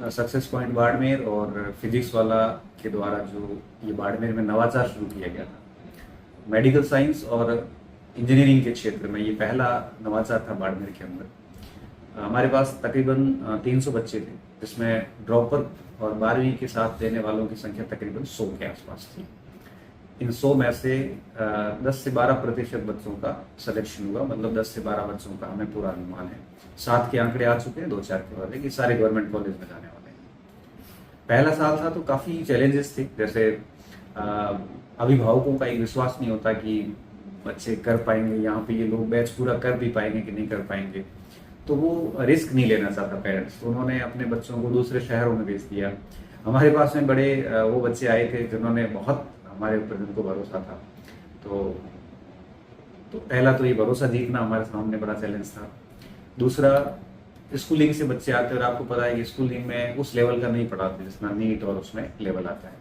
Success point Barmer और physics वाला के द्वारा जो ये बाड़मेर में नवाचार शुरू किया गया था मेडिकल साइंस और इंजीनियरिंग के क्षेत्र में, ये पहला नवाचार था बाड़मेर के अंदर। हमारे पास तकरीबन 300 बच्चे थे, जिसमें ड्रॉपर और 12वीं के साथ देने वालों की संख्या तकरीबन 100 के आसपास थी। इन 100 में से 10 से 12% बच्चों का सिलेक्शन हुआ, मतलब 10 से 12 बच्चों का हमें पूरा अनुमान है। 7 के आंकड़े आ चुके हैं, 2-4 के वाले कि सारे गवर्नमेंट कॉलेज में जाने वाले हैं। पहला साल था तो काफ़ी चैलेंजेस थे, जैसे अभिभावकों का एक विश्वास नहीं होता कि बच्चे कर पाएंगे, यहाँ पे ये लोग बैच पूरा कर भी पाएंगे कि नहीं कर पाएंगे, तो वो रिस्क नहीं लेना चाहता पेरेंट्स, तो उन्होंने अपने बच्चों को दूसरे शहरों में भेज दिया। हमारे पास में बड़े वो बच्चे आए थे जिन्होंने बहुत हमारे ऊपर जिनको भरोसा था, तो पहला तो ये भरोसा जीतना हमारे सामने बड़ा चैलेंज था। दूसरा, स्कूलिंग से बच्चे आते हैं और आपको पता है कि स्कूलिंग में उस लेवल का नहीं पढ़ाते जितना नीट और उसमें लेवल आता है,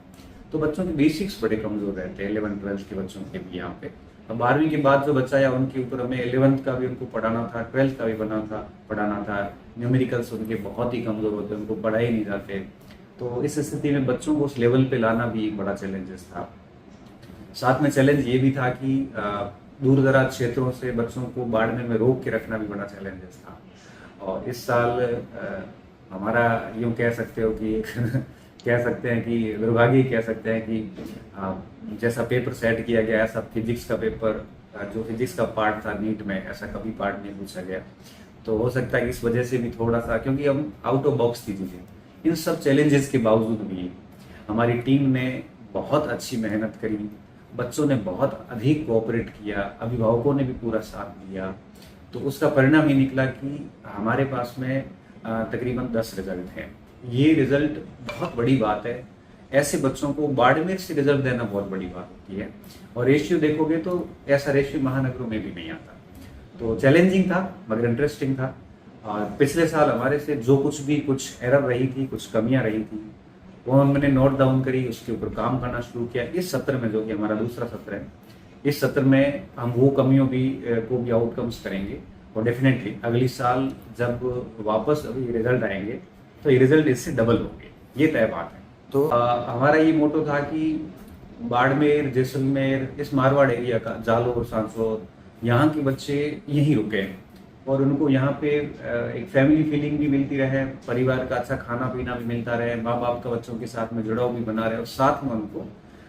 तो बच्चों के बेसिक्स बड़े कमजोर रहते हैं 11th-12th के बच्चों के भी यहाँ पे। अब 12वीं के बाद जो बच्चा या उनके ऊपर हमें 11th का भी उनको पढ़ाना था, 12th का भी पढ़ाना था। न्यूमेरिकल्स उनके बहुत ही कमजोर होते हैं, उनको पढ़ाए नहीं जाते, तो इस स्थिति में बच्चों को उस लेवल पे लाना भी एक बड़ा चैलेंजेस था। साथ में चैलेंज ये भी था कि दूर दराज क्षेत्रों से बच्चों को बाड़मेर में रोक के रखना भी बड़ा चैलेंजेस था। और इस साल हमारा यूँ कह सकते हो कि कह सकते हैं कि दुर्भाग्य कह सकते हैं कि जैसा पेपर सेट किया गया ऐसा फिजिक्स का पेपर, जो फिजिक्स का पार्ट था नीट में, ऐसा कभी पार्ट नहीं पूछा गया। तो हो सकता है कि इस वजह से भी थोड़ा सा, क्योंकि हम आउट ऑफ बॉक्स थी चीजें, इन सब चैलेंजेस के बावजूद भी हमारी टीम ने बहुत अच्छी मेहनत करी, बच्चों ने बहुत अधिक कोऑपरेट किया, अभिभावकों ने भी पूरा साथ दिया, तो उसका परिणाम ये निकला कि हमारे पास में तकरीबन 10 रिजल्ट हैं। ये रिजल्ट बहुत बड़ी बात है, ऐसे बच्चों को बाड़मेर से रिजल्ट देना बहुत बड़ी बात होती है। और रेशियो देखोगे तो ऐसा रेशियो महानगरों में भी नहीं आता, तो चैलेंजिंग था मगर इंटरेस्टिंग था। और पिछले साल हमारे से जो कुछ एरर रही थी, कुछ कमियां रही थी, वो हमने नोट डाउन करी, उसके ऊपर काम करना शुरू किया। इस सत्र में, जो कि हमारा दूसरा सत्र है, इस सत्र में हम वो कमियों को भी आउटकम्स करेंगे, और डेफिनेटली अगली साल जब वापस अभी रिजल्ट आएंगे तो ये रिजल्ट इससे डबल होंगे, ये तय बात है। तो हमारा ये मोटो था कि बाड़मेर, जैसलमेर, इस मारवाड़ एरिया का, जालोर, सांसौर, यहाँ के बच्चे यहीं रुके और उनको यहाँ पे एक फैमिली फीलिंग भी मिलती रहे, परिवार का अच्छा खाना पीना भी मिलता रहे, माँ बाप का बच्चों के साथ में जुड़ाव भी बना रहे, और साथ में उनको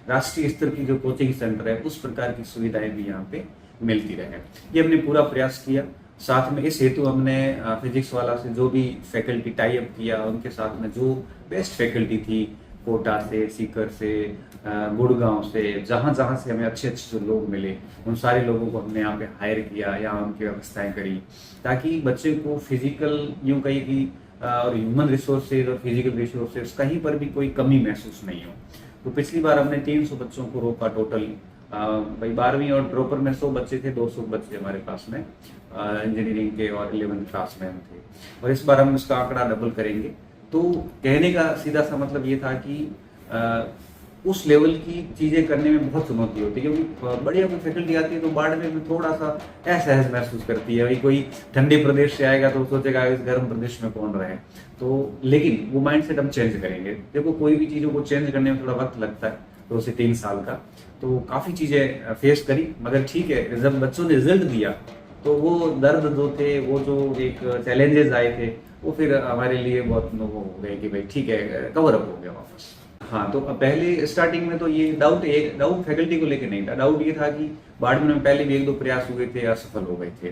राष्ट्रीय स्तर की जो कोचिंग सेंटर है उस प्रकार की सुविधाएं भी यहाँ पे मिलती रहे। ये हमने पूरा प्रयास किया। साथ में इस हेतु हमने फिजिक्स वाला से जो भी फैकल्टी टाई अप किया, उनके साथ में जो बेस्ट फैकल्टी थी, कोटा से, सीकर से, गुड़गांव से, जहाँ जहाँ से हमें अच्छे अच्छे जो लोग मिले, उन सारे लोगों को हमने यहाँ पे हायर किया, यहाँ उनकी व्यवस्थाएं करी, ताकि बच्चे को फिजिकल, यूँ कही कि और ह्यूमन रिसोर्सेज और फिजिकल रिसोर्सेज कहीं पर भी कोई कमी महसूस नहीं हो। तो पिछली बार हमने 300 बच्चों को रोका टोटल। भाई 12वीं और ड्रॉपर में 100 बच्चे थे, 200 बच्चे हमारे पास में इंजीनियरिंग के और 11th क्लास में थे, और इस बार हम उसका आंकड़ा डबल करेंगे। तो कहने का सीधा सा मतलब ये था कि उस लेवल की चीजें करने में बहुत चुनौती होती है, क्योंकि बढ़िया कोई फैकल्टी आती है तो बाड़मेर में थोड़ा सा असहज महसूस करती है। भाई कोई ठंडे प्रदेश से आएगा तो सोचेगा इस गर्म प्रदेश में कौन रहे, तो लेकिन वो माइंडसेट हम चेंज करेंगे। देखो, कोई भी चीजों को चेंज करने में थोड़ा वक्त लगता है, 2 से 3 साल का, तो काफी चीजें फेस करी, मगर ठीक है, जब बच्चों ने रिजल्ट दिया तो वो दर्द जो थे, वो जो एक चैलेंजेस आए थे, वो फिर हमारे लिए बहुत वो हो गए कि भाई ठीक है, कवर अप हो गया वापस। हाँ, तो पहले स्टार्टिंग में तो ये डाउट फैकल्टी को लेकर नहीं था। डाउट ये था कि बाड़मेर में पहले भी 1-2 प्रयास हुए थे, असफल हो गए थे।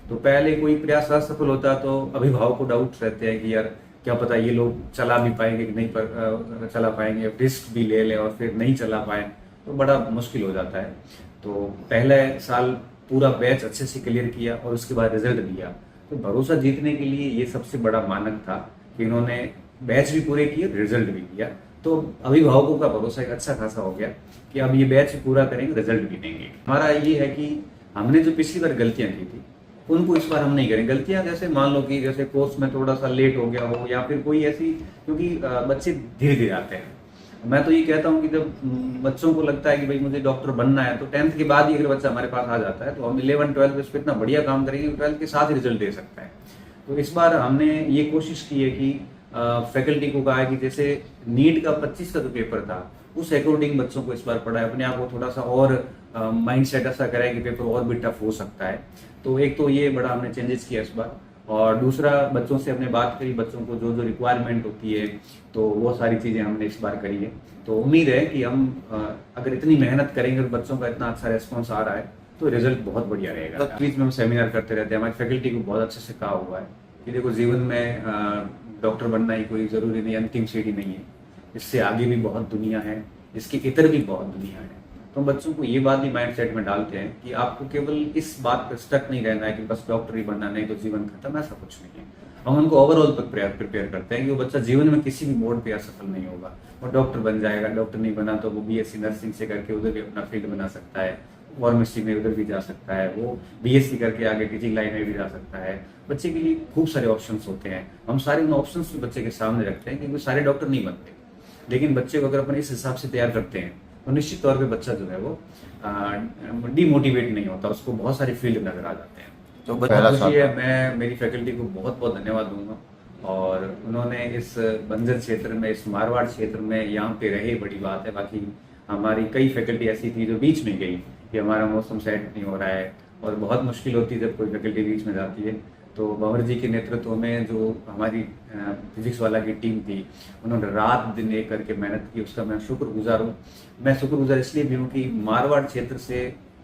तो पहले कोई प्रयास असफल होता तो अभिभावक को डाउट रहते हैं कि यार क्या पता ये लोग चला भी पाएंगे कि नहीं चला पाएंगे, रिस्क भी ले लें और फिर नहीं चला पाए तो बड़ा मुश्किल हो जाता है। तो पहले साल पूरा बैच अच्छे से क्लियर किया और उसके बाद रिजल्ट दिया, तो भरोसा जीतने के लिए ये सबसे बड़ा मानक था कि इन्होंने बैच भी पूरे किए, रिजल्ट भी दिया। तो अभिभावकों का भरोसा एक अच्छा खासा हो गया कि अब ये बैच पूरा करेंगे, रिजल्ट भी देंगे। हमारा ये है कि हमने जो पिछली बार गलतियां की थी उनको इस बार हम नहीं करें। गलतियां जैसे मान लो कि जैसे कोर्स में थोड़ा सा लेट हो गया हो, या फिर कोई ऐसी, क्योंकि बच्चे धीरे धीरे आते हैं। मैं तो ये कहता हूँ कि जब बच्चों को लगता है कि भाई मुझे डॉक्टर बनना है, तो 10th के बाद ही अगर बच्चा हमारे पास आ जाता है तो हम 11-12 इस पर इतना बढ़िया काम करेंगे, 12th के साथ ही रिजल्ट दे सकता है। तो इस बार हमने ये कोशिश की है कि फैकल्टी को कहा है कि जैसे नीट का 25 का जो पेपर था उस अकॉर्डिंग बच्चों को इस बार पढ़ा है, अपने आप को थोड़ा सा और माइंड सेट ऐसा करा है कि पेपर और भी टफ हो सकता है। तो एक तो ये बड़ा हमने चेंजेस किया इस बार, और दूसरा बच्चों से हमने बात करी, बच्चों को जो जो रिक्वायरमेंट होती है तो वो सारी चीज़ें हमने इस बार करी है। तो उम्मीद है कि हम अगर इतनी मेहनत करेंगे और बच्चों का इतना अच्छा रेस्पॉन्स आ रहा है तो रिजल्ट बहुत बढ़िया रहेगा। तो बीच में हम सेमिनार करते रहते हैं, हमारी फैकल्टी को बहुत अच्छे से कहा हुआ है कि देखो जीवन में डॉक्टर बनना ही कोई ज़रूरी नहीं, अंतिम सीढ़ी नहीं है, इससे आगे भी बहुत दुनिया है, इसके इतर भी बहुत दुनिया है। तो हम बच्चों को ये बात भी माइंड सेट में डालते हैं कि आपको केवल इस बात पर स्टक नहीं रहना है कि बस डॉक्टर ही बनना, नहीं तो जीवन खत्म, ऐसा कुछ नहीं है। हम उनको ओवरऑल पर प्रिपेयर करते हैं कि वो बच्चा जीवन में किसी भी मोड पे असफल नहीं होगा, वो डॉक्टर बन जाएगा, डॉक्टर नहीं बना तो वो बीएससी नर्सिंग से करके उधर भी अपना फील्ड बना सकता है, फार्मेसी में उधर भी जा सकता है, वो बीएससी करके आगे टीचिंग लाइन में भी जा सकता है। बच्चे के लिए खूब सारे ऑप्शंस होते हैं, हम सारे उन ऑप्शंस को बच्चे के सामने रखते हैं क्योंकि सारे डॉक्टर नहीं बनते, लेकिन बच्चे को अगर अपन इस हिसाब से तैयार करते हैं तो निश्चित तौर पे बच्चा जो है वो डीमोटिवेट नहीं होता, उसको बहुत सारे फील्ड नजर आ जाते हैं। तो बहुत खुशी है, मैं मेरी फैकल्टी को बहुत बहुत धन्यवाद दूंगा, और उन्होंने इस बंजर क्षेत्र में, इस मारवाड़ क्षेत्र में यहाँ पे रहे, बड़ी बात है। बाकी हमारी कई फैकल्टी ऐसी थी जो बीच में गई कि हमारा मौसम सेट नहीं हो रहा है, और बहुत मुश्किल होती है जब कोई फैकल्टी बीच में जाती है। तो भंवर जी के नेतृत्व में जो हमारी फिजिक्स वाला की टीम थी, उन्होंने रात दिन एक करके मेहनत की, उसका मैं शुक्रगुजार हूँ। मैं शुक्रगुजार इसलिए भी हूँ कि मारवाड़ क्षेत्र से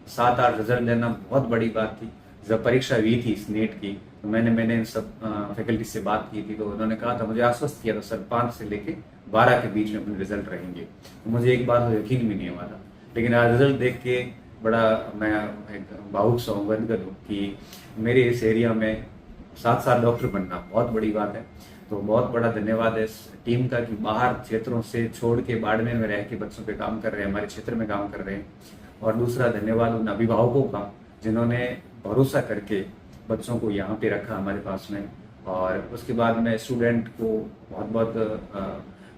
7-8 रिजल्ट लेना बहुत बड़ी बात थी। जब परीक्षा हुई थी इस नेट की तो मैंने इन सब फैकल्टी से बात की थी, तो उन्होंने कहा था, मुझे आश्वस्त किया था सर 5 से लेके 12 के बीच में अपने रिजल्ट रहेंगे। तो मुझे एक बात यकीन भी नहीं हुआ था, लेकिन आज रिजल्ट देख के बड़ा मैं एक भावुक सा हूँ कि मेरे इस एरिया में 7 डॉक्टर बनना बहुत बड़ी बात है। तो बहुत बड़ा धन्यवाद है इस टीम का कि बाहर क्षेत्रों से छोड़ के बाड़मेर में रह के बच्चों पे काम कर रहे हैं, हमारे क्षेत्र में काम कर रहे हैं। और दूसरा धन्यवाद उन अभिभावकों का जिन्होंने भरोसा करके बच्चों को यहाँ पे रखा हमारे पास में। और उसके बाद मैं स्टूडेंट को बहुत बहुत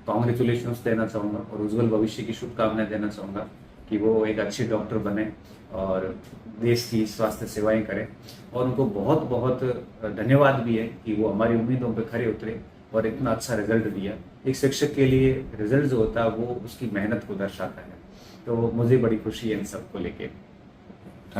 कॉन्ग्रेचुलेशंस देना चाहूँगा और उज्जवल भविष्य की शुभकामनाएं देना चाहूँगा कि वो एक अच्छे डॉक्टर बने और देश की स्वास्थ्य सेवाएं करें। और उनको बहुत बहुत धन्यवाद भी है कि वो हमारी उम्मीदों पे खरे उतरे और इतना अच्छा रिजल्ट दिया। एक शिक्षक के लिए रिजल्ट जो होता है वो उसकी मेहनत को दर्शाता है, तो मुझे बड़ी खुशी है इन सबको लेके।